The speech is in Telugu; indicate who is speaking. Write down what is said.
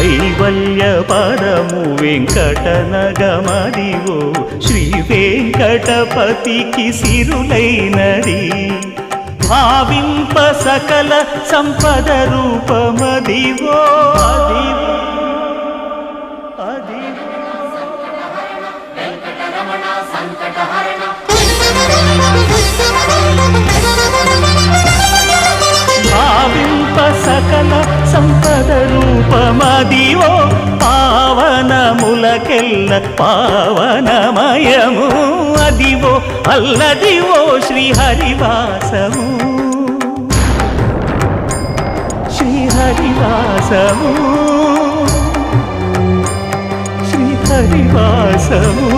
Speaker 1: కైవల్య పదము వెంకటనగమదివో శ్రీ వెంకటపతికి సిరులైనది భావింప సకల సంపద రూపమదివో అదివో భావింప సకల సంపద రూపమదివో పావనములకెల్ల పావనమయము అదివో అల్లదివో శ్రీహరివాసము శ్రీహరివాసము శ్రీహరివాసము